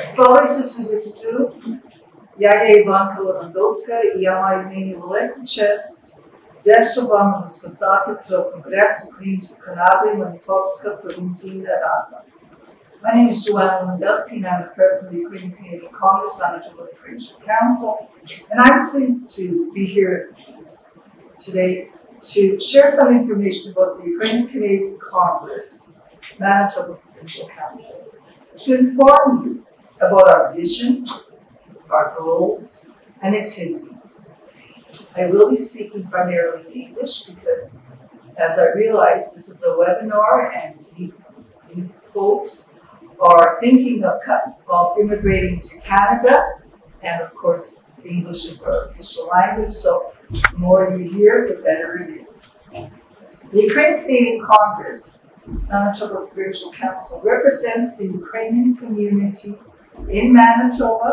Слава Ісусу Христу! Я є Joanne Lewandoska і я маю нині велику честь дещо вам розказати про Конгрес Українців Канади, Manitobська провінційна рада. My name is Joanne Lewandoski and I'm the president of the Ukrainian Canadian Congress, Manitoba Provincial Council, and I'm pleased to be here today to share some information about the Ukrainian Canadian Congress, Manitoba Provincial Council, to inform you about our vision, our goals, and activities. I will be speaking primarily in English because, as I realize, this is a webinar and you folks are thinking of immigrating to Canada, and of course, English is our official language, so the more you hear, the better it is. The Ukrainian Canadian Congress, Manitoba Provincial Council, represents the Ukrainian community in Manitoba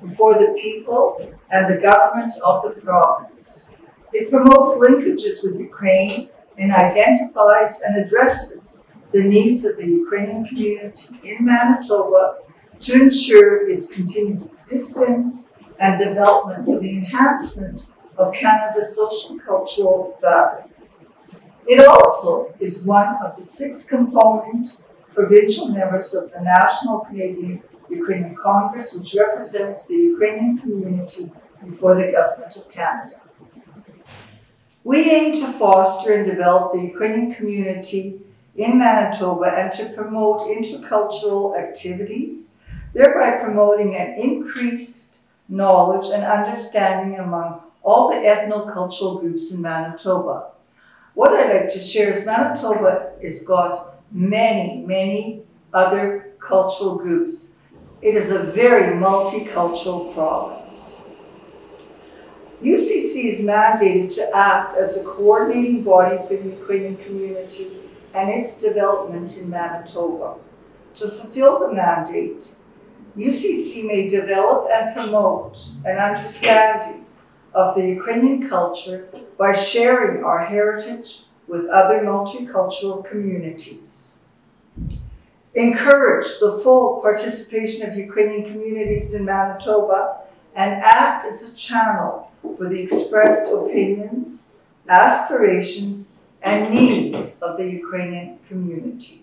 before the people and the government of the province. It promotes linkages with Ukraine and identifies and addresses the needs of the Ukrainian community in Manitoba to ensure its continued existence and development for the enhancement of Canada's social cultural fabric. It also is one of the 6 component provincial members of the National Canadian Ukrainian Congress, which represents the Ukrainian community before the Government of Canada. We aim to foster and develop the Ukrainian community in Manitoba and to promote intercultural activities, thereby promoting an increased knowledge and understanding among all the ethno-cultural groups in Manitoba. What I'd like to share is Manitoba has got many other cultural groups. It is a very multicultural province. UCC is mandated to act as a coordinating body for the Ukrainian community and its development in Manitoba. To fulfill the mandate, UCC may develop and promote an understanding of the Ukrainian culture by sharing our heritage with other multicultural communities. Encourage the full participation of Ukrainian communities in Manitoba and act as a channel for the expressed opinions, aspirations, and needs of the Ukrainian community.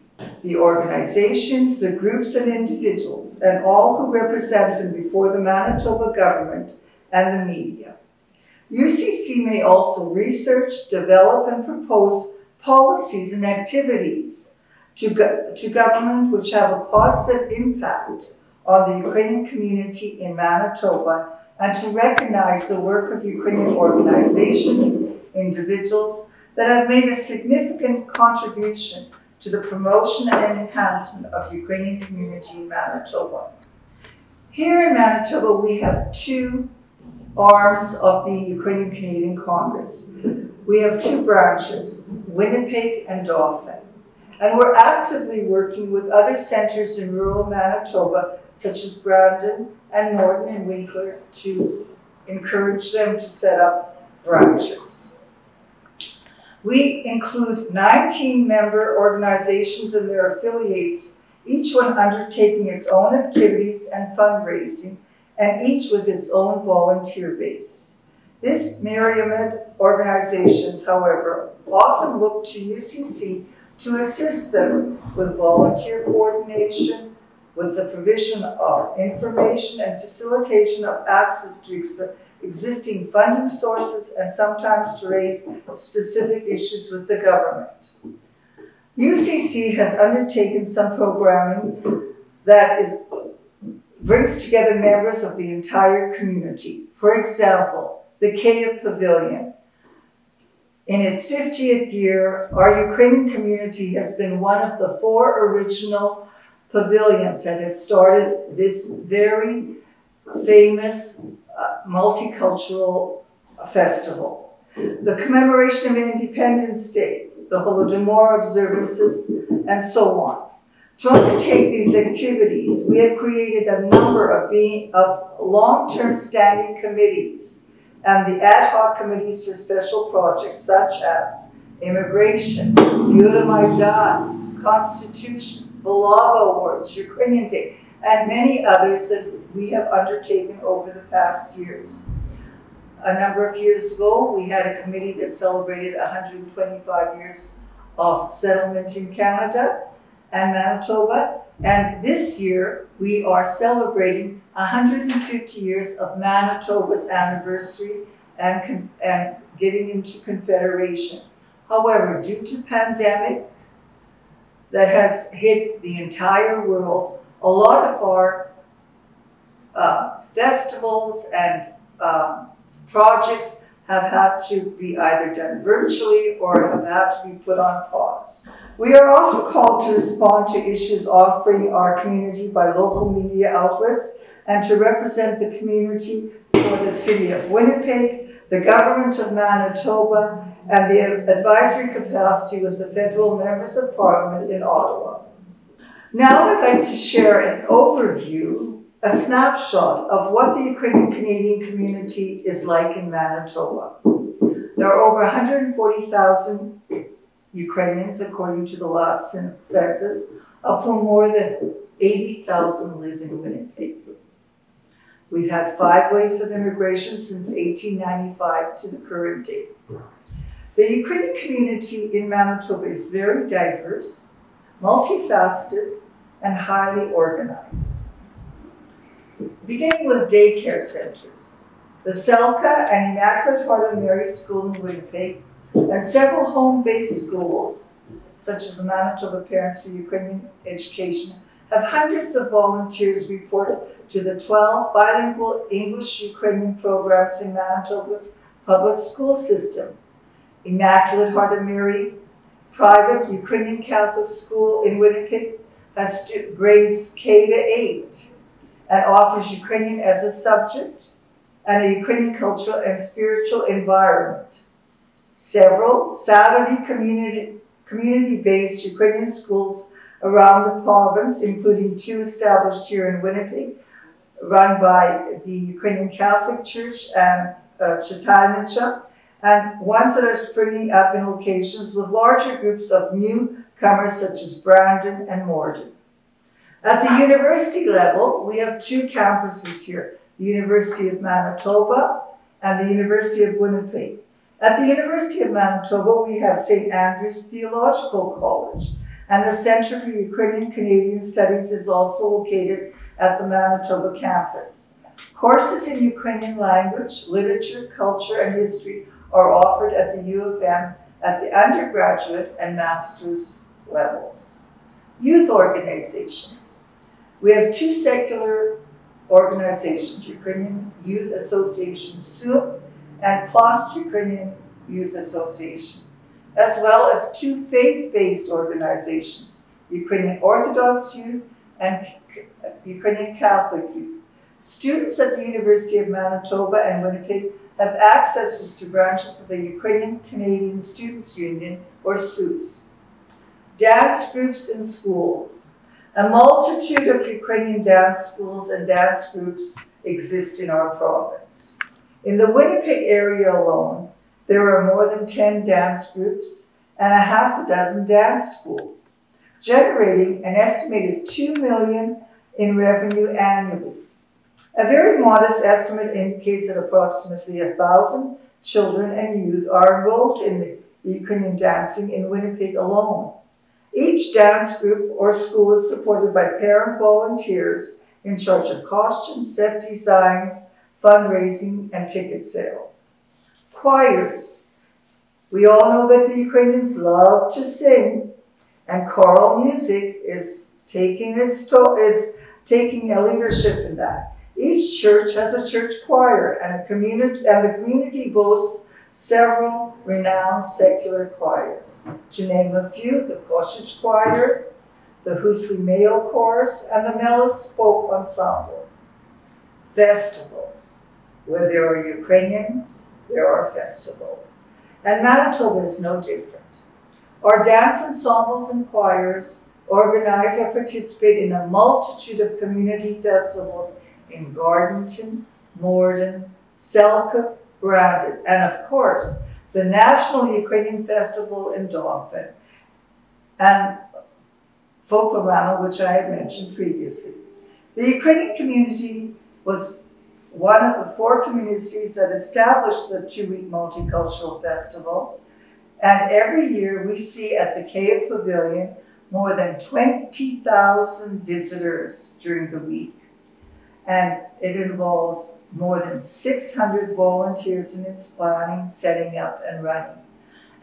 The organizations, the groups and individuals, and all who represent them before the Manitoba government and the media. UCC may also research, develop, and propose policies and activities to government which have a positive impact on the Ukrainian community in Manitoba and to recognize the work of Ukrainian organizations, individuals that have made a significant contribution to the promotion and enhancement of the Ukrainian community in Manitoba. Here in Manitoba, we have 2 arms of the Ukrainian Canadian Congress. We have 2 branches, Winnipeg and Dauphin. And we're actively working with other centers in rural Manitoba, such as Brandon and Norton and Winkler, to encourage them to set up branches. We include 19 member organizations and their affiliates, each one undertaking its own activities and fundraising, and each with its own volunteer base. This myriad organizations, however, often look to UCC to assist them with volunteer coordination, with the provision of information and facilitation of access to existing funding sources, and sometimes to raise specific issues with the government. UCC has undertaken some programming that brings together members of the entire community. For example, the Kyiv Pavilion. In its 50th year, our Ukrainian community has been one of the 4 original pavilions that has started this very famous multicultural festival. The commemoration of Independence Day, the Holodomor observances, and so on. To undertake these activities, we have created a number of long-term standing committees and the ad hoc committees for special projects such as immigration, Euromaidan, Constitution, Belava Awards, Ukrainian Day, and many others that we have undertaken over the past years. A number of years ago, we had a committee that celebrated 125 years of settlement in Canada and Manitoba. And this year, we are celebrating 150 years of Manitoba's anniversary and getting into Confederation. However, due to pandemic that has hit the entire world, a lot of our festivals and projects have had to be either done virtually or have had to be put on pause. We are often called to respond to issues offering our community by local media outlets and to represent the community for the City of Winnipeg, the Government of Manitoba, and the advisory capacity with the federal members of Parliament in Ottawa. Now I'd like to share an overview, a snapshot of what the Ukrainian Canadian community is like in Manitoba. There are over 140,000 Ukrainians, according to the last census, of whom more than 80,000 live in Winnipeg. We've had 5 waves of immigration since 1895 to the current day. The Ukrainian community in Manitoba is very diverse, multifaceted, and highly organized. Beginning with daycare centers, the Selka and Immaculate Heart of Mary School in Winnipeg, and several home-based schools, such as the Manitoba Parents for Ukrainian Education, have hundreds of volunteers report to the 12 bilingual English-Ukrainian programs in Manitoba's public school system. Immaculate Heart of Mary private Ukrainian Catholic school in Winnipeg has grades K to 8 and offers Ukrainian as a subject and a Ukrainian cultural and spiritual environment. Several Saturday community-based Ukrainian schools around the province, including 2 established here in Winnipeg, run by the Ukrainian Catholic Church and Chitanica, and ones that are springing up in locations with larger groups of newcomers such as Brandon and Morden. At the university level, we have 2 campuses here, the University of Manitoba and the University of Winnipeg. At the University of Manitoba, we have St. Andrew's Theological College, and the Centre for Ukrainian Canadian Studies is also located at the Manitoba campus. Courses in Ukrainian language, literature, culture, and history are offered at the U of M at the undergraduate and master's levels. Youth organizations. We have 2 secular organizations, Ukrainian Youth Association SUP and Plus Ukrainian Youth Association, as well as 2 faith-based organizations, Ukrainian Orthodox Youth and Ukrainian Catholic Youth. Students at the University of Manitoba and Winnipeg have access to branches of the Ukrainian Canadian Students' Union, or SUS. Dance groups in schools. A multitude of Ukrainian dance schools and dance groups exist in our province. In the Winnipeg area alone, there are more than 10 dance groups and a half a dozen dance schools, generating an estimated $2 million in revenue annually. A very modest estimate indicates that approximately 1,000 children and youth are enrolled in the Ukrainian dancing in Winnipeg alone. Each dance group or school is supported by parent volunteers in charge of costumes, set designs, fundraising, and ticket sales. Choirs. We all know that the Ukrainians love to sing, and choral music is taking a leadership in that. Each church has a church choir, and the community boasts several renowned secular choirs. To name a few, the Koshich Choir, the Husley Male Chorus, and the Melis Folk Ensemble. Festivals. Where there are Ukrainians, there are festivals. And Manitoba is no different. Our dance ensembles and choirs organize or participate in a multitude of community festivals in Gardenton, Morden, Selkirk, Brandon, and of course, the National Ukrainian Festival in Dauphin, and Folklorama, which I had mentioned previously. The Ukrainian community was one of the 4 communities that established the 2-week multicultural festival. And every year we see at the Kyiv Pavilion more than 20,000 visitors during the week. And it involves more than 600 volunteers in its planning, setting up, and running.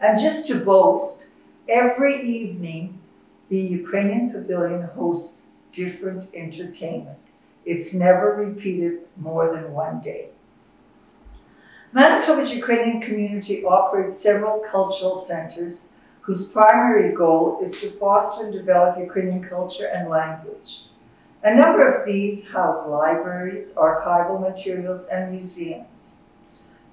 And just to boast, every evening the Ukrainian Pavilion hosts different entertainment. It's never repeated more than one day. Manitoba's Ukrainian community operates several cultural centers whose primary goal is to foster and develop Ukrainian culture and language. A number of these house libraries, archival materials, and museums.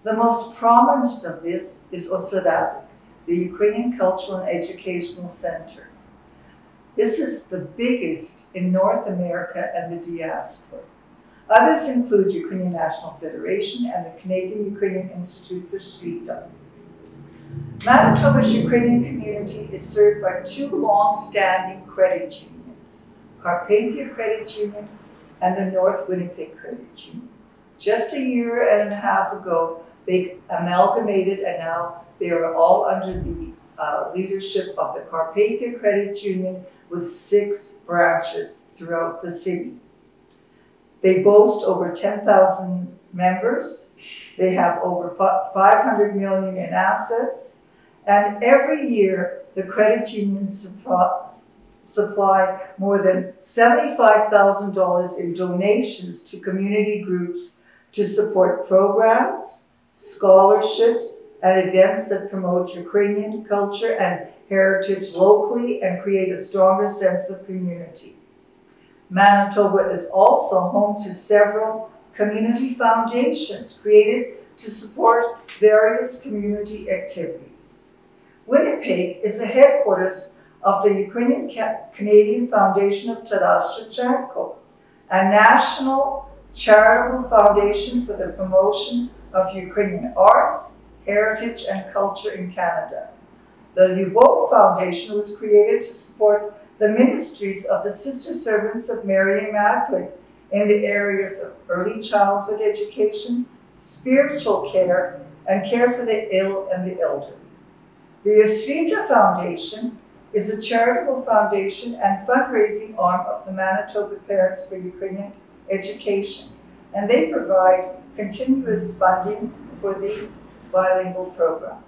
The most prominent of this is Osadadik, the Ukrainian Cultural and Educational Center. This is the biggest in North America and the diaspora. Others include Ukrainian National Federation and the Canadian Ukrainian Institute for Svita. Manitoba's Ukrainian community is served by 2 long-standing credit unions, Carpathia Credit Union and the North Winnipeg Credit Union. Just a year and a half ago, they amalgamated, and now they are all under the leadership of the Carpathia Credit Union with 6 branches throughout the city. They boast over 10,000 members. They have over 500 million in assets. And every year, the credit unions supply more than $75,000 in donations to community groups to support programs, scholarships, and events that promote Ukrainian culture and heritage locally and create a stronger sense of community. Manitoba is also home to several community foundations created to support various community activities. Winnipeg is the headquarters of the Ukrainian Canadian Foundation of Taras Shevchenko, a national charitable foundation for the promotion of Ukrainian arts, heritage, and culture in Canada. The Lyubov Foundation was created to support the ministries of the Sister Servants of Mary Immaculate in the areas of early childhood education, spiritual care, and care for the ill and the elderly. The Osvita Foundation is a charitable foundation and fundraising arm of the Manitoba Parents for Ukrainian Education, and they provide continuous funding for the bilingual program.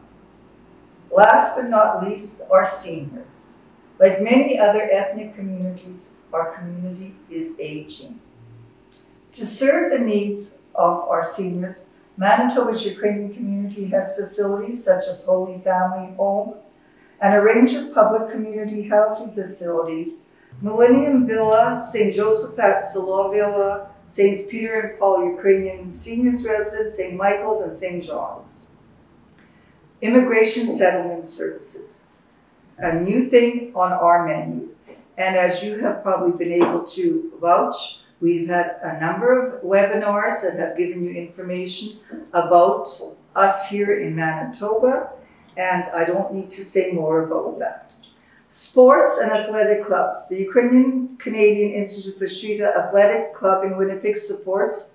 Last but not least, our seniors. Like many other ethnic communities, our community is aging. To serve the needs of our seniors, Manitoba's Ukrainian community has facilities such as Holy Family Home and a range of public community housing facilities, Millennium Villa, St. Joseph at Salo Villa, St. Peter and Paul Ukrainian Seniors Residence, St. Michael's, and St. John's. Immigration Settlement Services, a new thing on our menu. And as you have probably been able to vouch, we've had a number of webinars that have given you information about us here in Manitoba, and I don't need to say more about that. Sports and athletic clubs. The Ukrainian Canadian Institute for Svita Athletic Club in Winnipeg supports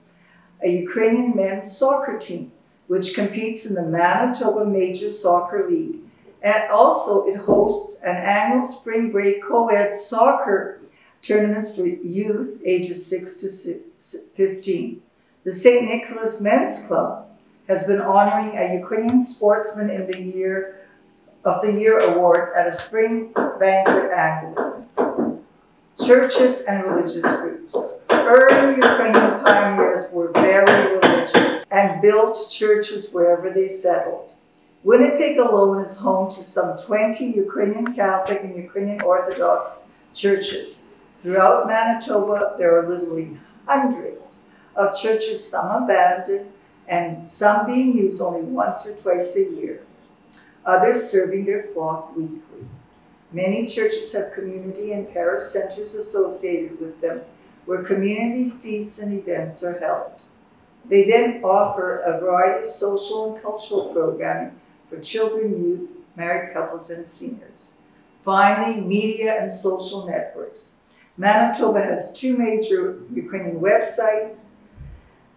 a Ukrainian men's soccer team, which competes in the Manitoba Major Soccer League. And also it hosts an annual spring break co-ed soccer tournaments for youth ages 6 to 15. The St. Nicholas Men's Club has been honoring a Ukrainian Sportsman in the Year award at a spring banquet annually. Churches and religious groups. Early Ukrainian pioneers were very religious and built churches wherever they settled. Winnipeg alone is home to some 20 Ukrainian Catholic and Ukrainian Orthodox churches. Throughout Manitoba, there are literally hundreds of churches, some abandoned and some being used only once or twice a year. Others serving their flock weekly. Many churches have community and parish centers associated with them where community feasts and events are held. They then offer a variety of social and cultural programming for children, youth, married couples, and seniors. Finally, media and social networks. Manitoba has 2 major Ukrainian websites,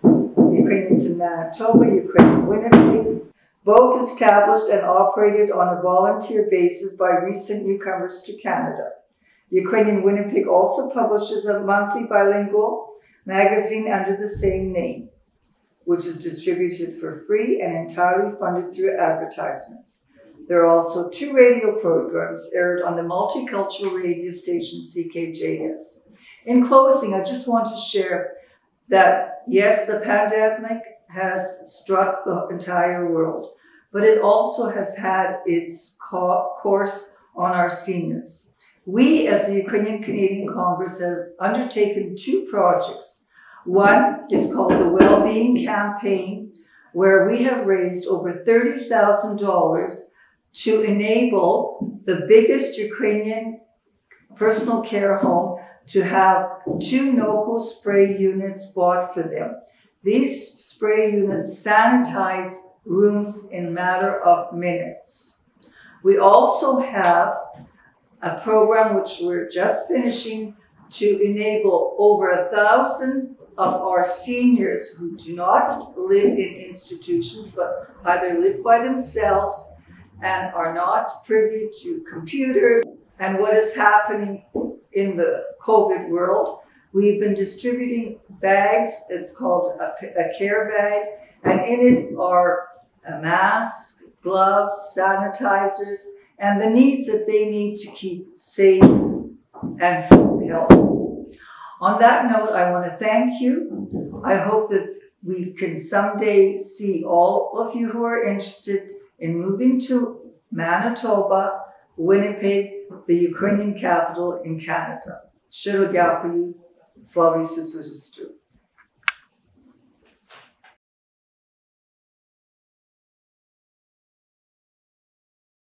Ukrainians in Manitoba, Ukrainian Winnipeg, both established and operated on a volunteer basis by recent newcomers to Canada. Ukrainian Winnipeg also publishes a monthly bilingual magazine under the same name, which is distributed for free and entirely funded through advertisements. There are also 2 radio programs aired on the multicultural radio station CKJS. In closing, I just want to share that, yes, the pandemic has struck the entire world, but it also has had its course on our seniors. We, as the Ukrainian Canadian Congress, have undertaken 2 projects. One is called the Wellbeing Campaign, where we have raised over $30,000 to enable the biggest Ukrainian personal care home to have 2 NOCO spray units bought for them. These spray units sanitize rooms in a matter of minutes. We also have a program which we're just finishing to enable over 1,000 of our seniors who do not live in institutions but either live by themselves and are not privy to computers and what is happening in the COVID world. We've been distributing bags. It's called a care bag, and in it are a mask, gloves, sanitizers, and the needs that they need to keep safe and healthy. On that note, I want to thank you. I hope that we can someday see all of you who are interested in moving to Manitoba, Winnipeg, the Ukrainian capital in Canada. Щиро дякую. Слава Ісусу Христу.